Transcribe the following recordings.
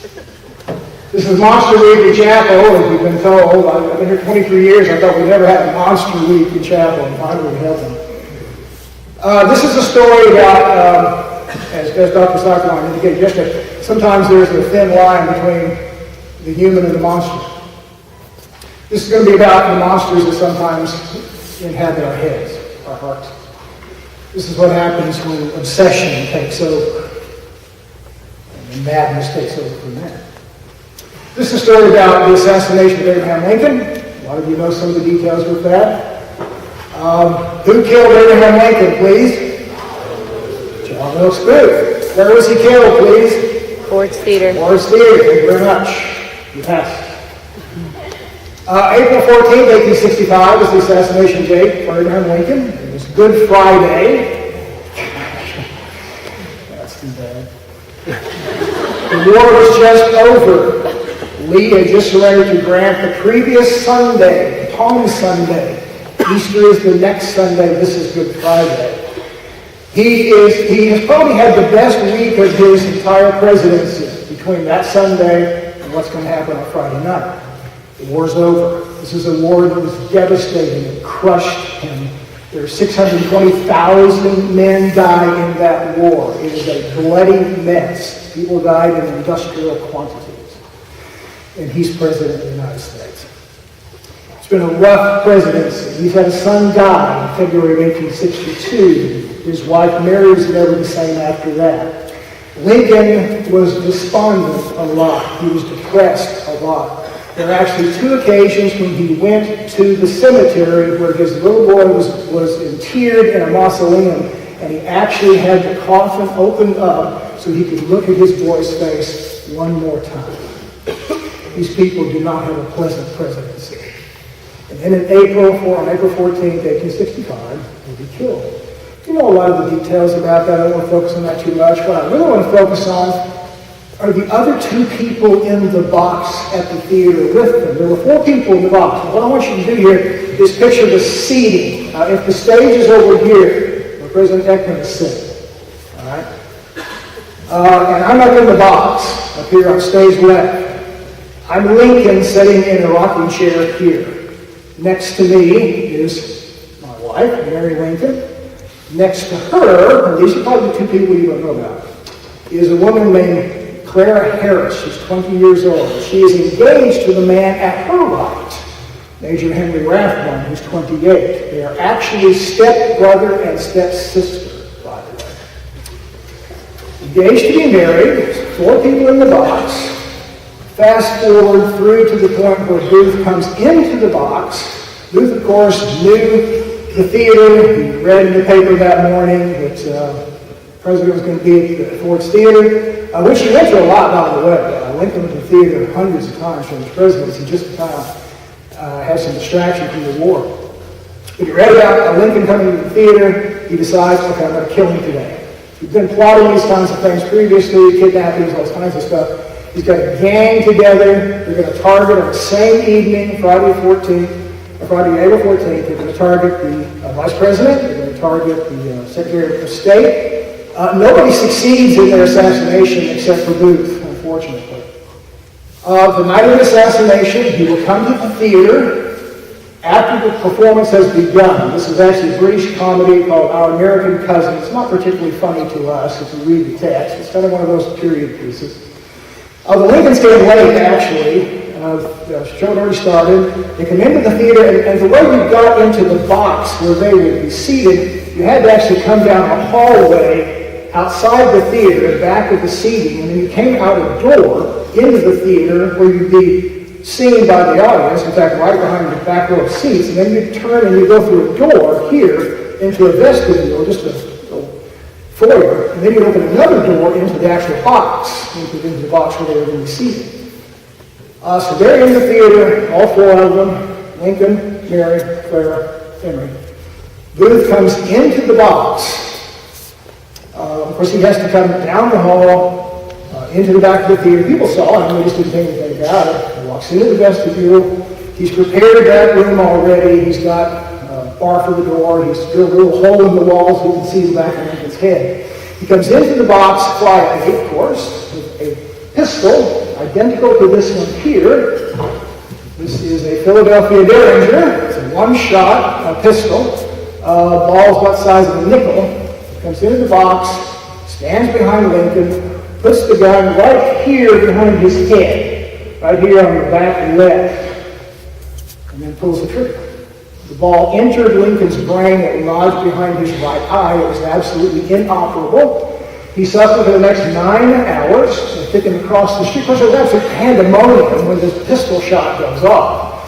This is Monster Week in Chapel, as you've been told. I've been here 23 years. I thought we never had a Monster Week in Chapel, and finally we have one. This is a story about, as Dr. Sackline indicated yesterday, sometimes there's a thin line between the human and the monster. This is going to be about the monsters that sometimes inhabit our heads, our hearts. This is what happens when obsession takes over, and madness takes over from that. This is a story about the assassination of Abraham Lincoln. A lot of you know some of the details with that. Who killed Abraham Lincoln, please? John Wilkes Booth. Where was he killed, please? Ford's Theater. Ford's Theater. Thank you very much. You passed. April 14th, 1865 was the assassination date for Abraham Lincoln. It was Good Friday. That's too bad. The war was just over. Lee had just surrendered to Grant the previous Sunday, Palm Sunday. Easter is the next Sunday. This is Good Friday. He has probably had the best week of his entire presidency between that Sunday and what's going to happen on Friday night. The war's over. This is a war that was devastating. It crushed him. There are 620,000 men die in that war. It is a bloody mess. People died in industrial quantities. And he's president of the United States. It's been a rough presidency. He's had a son die in February of 1862. His wife Mary was never the same after that. Lincoln was despondent a lot. He was depressed a lot. There are actually two occasions when he went to the cemetery where his little boy was interred in a mausoleum, and he actually had the coffin opened up so he could look at his boy's face one more time. These people do not have a pleasant presidency. And then on April 14th, 1865, he'll be killed. You know a lot of the details about that. I don't want to focus on that too much. What I really want to focus on are the other two people in the box at the theater with them. There were four people in the box. And what I want you to do here is picture the seating. If the stage is over here, where President Ekman is sitting, all right? And I'm up in the box, up here on stage left. I'm Lincoln sitting in a rocking chair here. Next to me is my wife, Mary Lincoln. Next to her, and these are probably the two people you don't know about, is a woman named Clara Harris. She's 20 years old. She is engaged to the man at her right, Major Henry Rathbone, who's 28. They are actually step-brother and step-sister, by the way. Engaged to be married, four people in the box. Fast forward through to the point where Booth comes into the box. Booth, of course, knew the theater. He read in the paper that morning that the president was going to be at the Ford's Theater, which he went to a lot, by the way. Lincoln went to the theater hundreds of times during his presidency, just to kind of have some distraction from the war. But he read about Lincoln coming to the theater. He decides, okay, I'm going to kill him today. He's been plotting these kinds of things previously, kidnappings, all kinds of stuff. He's got a gang together. They're going to target on the same evening, Friday, April 14th. They're going to target the vice president. They're going to target the Secretary of State. Nobody succeeds in their assassination except for Booth, unfortunately. The night of the assassination, he will come to the theater after the performance has begun. This is actually a British comedy called Our American Cousin. It's not particularly funny to us if you read the text. It's kind of one of those period pieces. The Lincolns came late, actually. The show had already started. They come into the theater, and the way you got into the box where they would be seated, you had to actually come down a hallway outside the theater, back of the seating, and then you came out a door into the theater where you'd be seen by the audience, in fact, right behind the back row of seats, and then you'd turn and you go through a door here into a vestibule, just a foyer, and then you'd open another door into the actual box, into the box where they were going to be seated. So they're in the theater, all four of them, Lincoln, Mary, Clara, Henry. Booth comes into the box. Of course, he has to come down the hall, into the back of the theater. People saw him, they just didn't think anything about it. He walks into the vestibule. He's prepared that room already. He's got a bar for the door. He's drilled a little hole in the wall so you can see the back of Lincoln's head. He comes into the box quietly, of course, with a pistol identical to this one here. This is a Philadelphia Derringer. It's a one-shot pistol. Ball's about the size of a nickel. Comes into the box, stands behind Lincoln, puts the gun right here behind his head, right here on the back left, and then pulls the trigger. The ball entered Lincoln's brain. It lodged behind his right eye. It was absolutely inoperable. He suffered for the next 9 hours. They took him across the street. Of course, there was absolute pandemonium when this pistol shot goes off.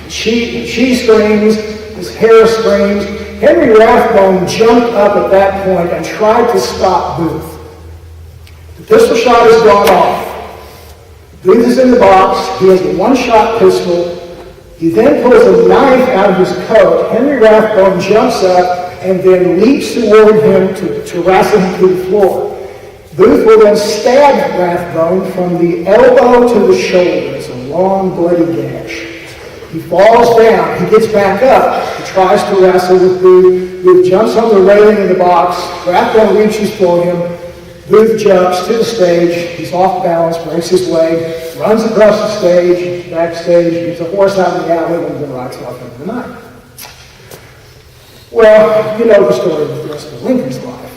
She screams. His hair screams. Henry Rathbone jumped up at that point and tried to stop Booth. The pistol shot has gone off. Booth is in the box. He has a one-shot pistol. He then pulls a knife out of his coat. Henry Rathbone jumps up and then leaps toward him to wrestle him to the floor. Booth will then stab Rathbone from the elbow to the shoulder. It's a long, bloody gash. He falls down. He gets back up. He tries to wrestle with Booth. Booth jumps on the railing in the box. Rathbone reaches for him. Booth jumps to the stage. He's off balance, breaks his leg, runs across the stage, backstage, gets a horse out in the alley, and then rides off into the night. Well, you know the story of the rest of Lincoln's life.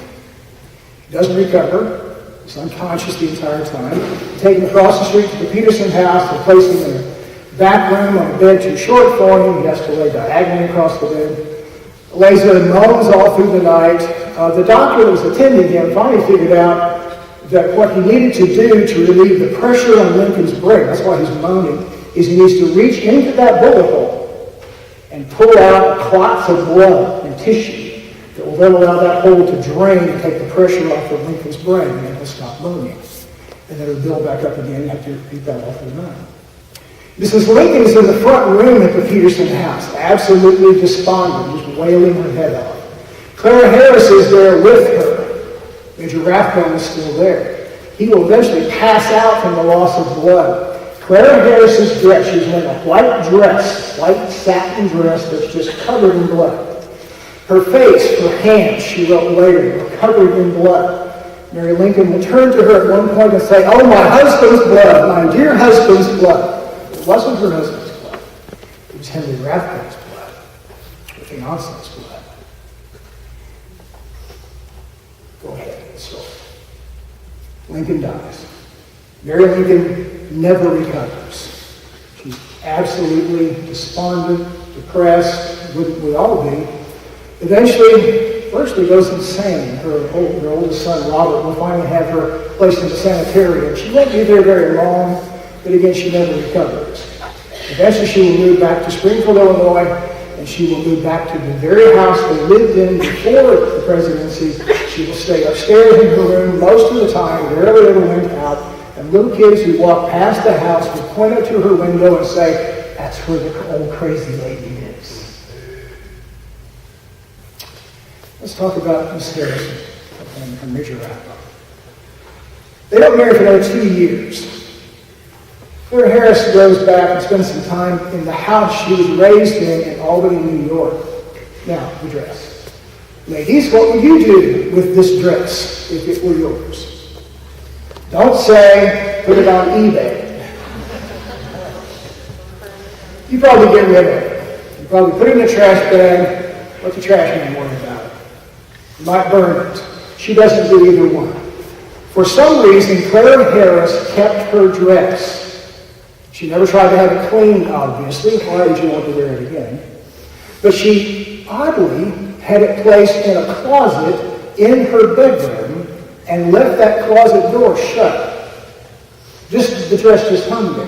He doesn't recover. He's unconscious the entire time. Taken across the street to the Peterson house. They place him in a back room on a bed too short for him. He has to lay diagonally across the bed. Lays there and moans all through the night. The doctor that was attending him finally figured out that what he needed to do to relieve the pressure on Lincoln's brain, that's why he's moaning, is he needs to reach into that bullet hole and pull out clots of blood and tissue that will then allow that hole to drain and take the pressure off of Lincoln's brain, and then he'll stop moaning. And then it'll build back up again. You have to repeat that all through the night. Mrs. Lincoln is in the front room at the Peterson house, absolutely despondent, just wailing her head off. Clara Harris is there with her. Major Rathbone is still there. He will eventually pass out from the loss of blood. Clara Harris's dress, she's wearing a white dress, white satin dress that's just covered in blood. Her face, her hands, she wrote later, were covered in blood. Mary Lincoln will turn to her at one point and say, "Oh, my husband's blood, my dear husband's blood." It wasn't her husband's blood. It was Henry Rathbone's blood, her fiance's blood. Go ahead, so Lincoln dies. Mary Lincoln never recovers. She's absolutely despondent, depressed, wouldn't we all be? Eventually, firstly goes insane. Her oldest son, Robert, will finally have her placed in a sanitarium. She won't be there very long, but again, she never recovers. Eventually, she will move back to Springfield, Illinois, and she will move back to the very house they lived in before the presidency. She will stay upstairs in her room most of the time, rarely ever went out, and little kids who walk past the house would point up to her window and say, "That's where the old crazy lady lives." Let's talk about Miss Harrison and Major Rathbone. They don't marry for another 2 years. Clara Harris goes back and spends some time in the house she was raised in Albany, New York. Now, the dress. Ladies, what would you do with this dress if it were yours? Don't say, put it on eBay. You probably get rid of it. You probably put it in a trash bag. Let the trash man worry about it. You might burn it. She doesn't do either one. For some reason, Clara Harris kept her dress. She never tried to have it cleaned, obviously. Why would you want to wear it again? But she oddly had it placed in a closet in her bedroom and left that closet door shut. The dress just hung there.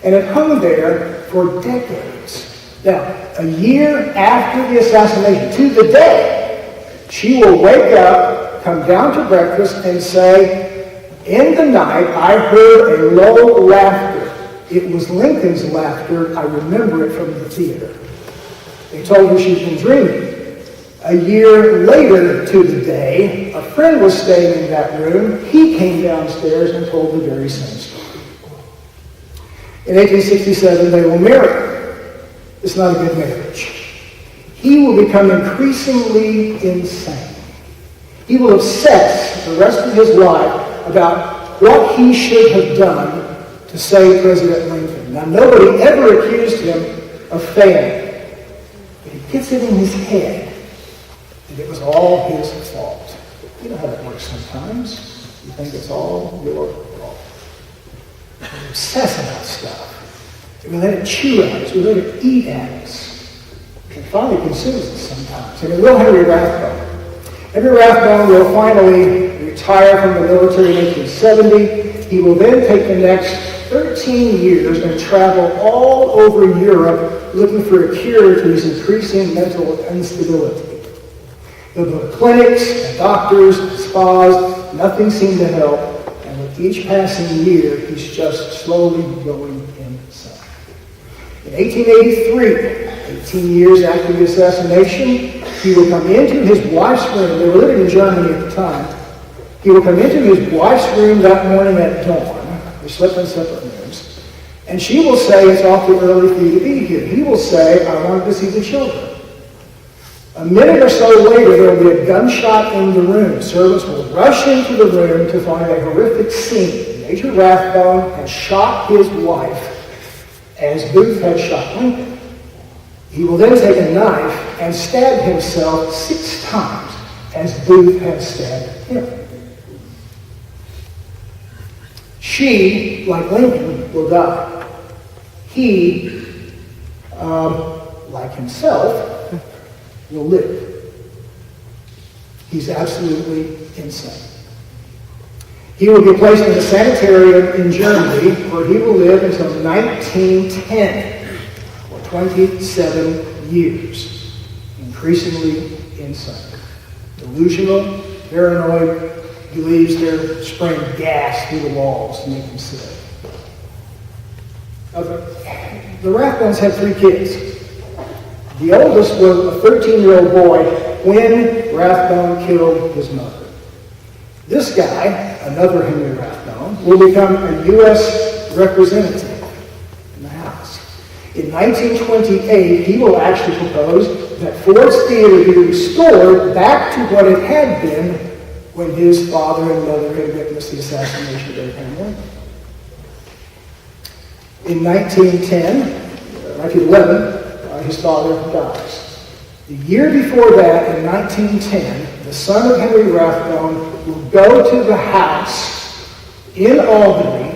And it hung there for decades. Now, a year after the assassination, to the day, she will wake up, come down to breakfast, and say, "In the night, I heard a low laughter. It was Lincoln's laughter. I remember it from the theater." They told her she'd been dreaming. A year later to the day, a friend was staying in that room. He came downstairs and told the very same story. In 1867, they will marry. It's not a good marriage. He will become increasingly insane. He will obsess the rest of his life about what he should have done to save President Lincoln. Now, nobody ever accused him of failing, but he gets it in his head that it was all his fault. You know how that works sometimes. You think it's all your fault. We obsess about stuff. We let it chew at us. We let it eat at us. It finally consumes us sometimes. And it will Henry Rathbone. Henry Rathbone will finally retire from the military in 1870. He will then take the next 13 years and travel all over Europe looking for a cure to his increasing mental instability. He'll go to clinics and doctors and spas. Nothing seemed to help. And with each passing year, he's just slowly going insane. In 1883, 18 years after the assassination, he will come into his wife's room. They were living in Germany at the time. He will come into his wife's room that morning at dawn. They slept in separate rooms. And she will say, it's awfully early for you to be here. He will say, I wanted to see the children. A minute or so later, there will be a gunshot in the room. Servants will rush into the room to find a horrific scene. Major Rathbone had shot his wife as Booth had shot Lincoln. He will then take a knife and stab himself 6 times as Booth had stabbed him. She, like Lincoln, will die. He, like himself, will live. He's absolutely insane. He will be placed in a sanitarium in Germany where he will live until 1910, for 27 years. Increasingly insane. Delusional, paranoid, believes they're spraying gas through the walls to make him sick. The Rathbones had 3 kids. The oldest was a 13-year-old boy when Rathbone killed his mother. This guy, another Henry Rathbone, will become a U.S. representative in the House. In 1928, he will actually propose that Ford's Theater be restored back to what it had been when his father and mother had witnessed the assassination of Abraham Lincoln. In 1911, his father dies. The year before that, in 1910, the son of Henry Rathbone will go to the house in Albany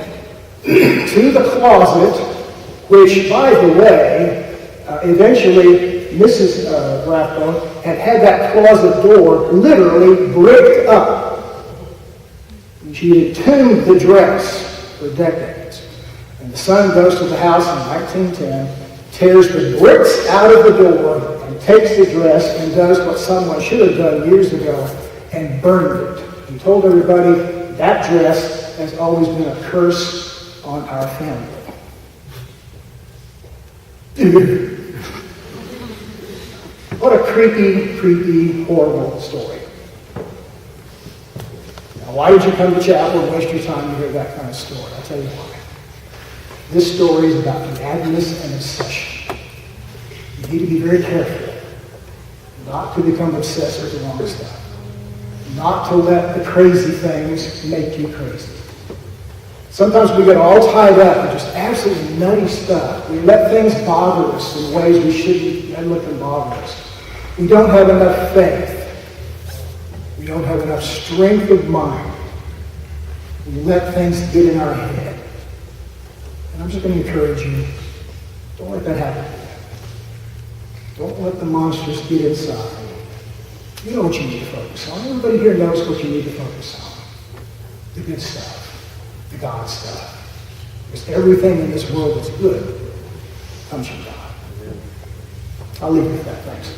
to the closet, which, by the way, eventually Mrs. Rathbone had that closet door literally bricked up. She had tuned the dress for decades. And the son goes to the house in 1910, tears the bricks out of the door, and takes the dress and does what someone should have done years ago and burned it. He told everybody, that dress has always been a curse on our family. What a creepy, creepy, horrible story. Now, why did you come to chapel and waste your time to hear that kind of story? I'll tell you why. This story is about madness and obsession. You need to be very careful not to become obsessed with the wrong stuff. Not to let the crazy things make you crazy. Sometimes we get all tied up in just absolutely nutty stuff. We let things bother us in ways we shouldn't let them bother us. We don't have enough faith. We don't have enough strength of mind. We let things get in our head. And I'm just going to encourage you, don't let that happen. Don't let the monsters get inside. You know what you need to focus on. Everybody here knows what you need to focus on. The good stuff. The God stuff. Because everything in this world that's good comes from God. I'll leave you with that. Thanks.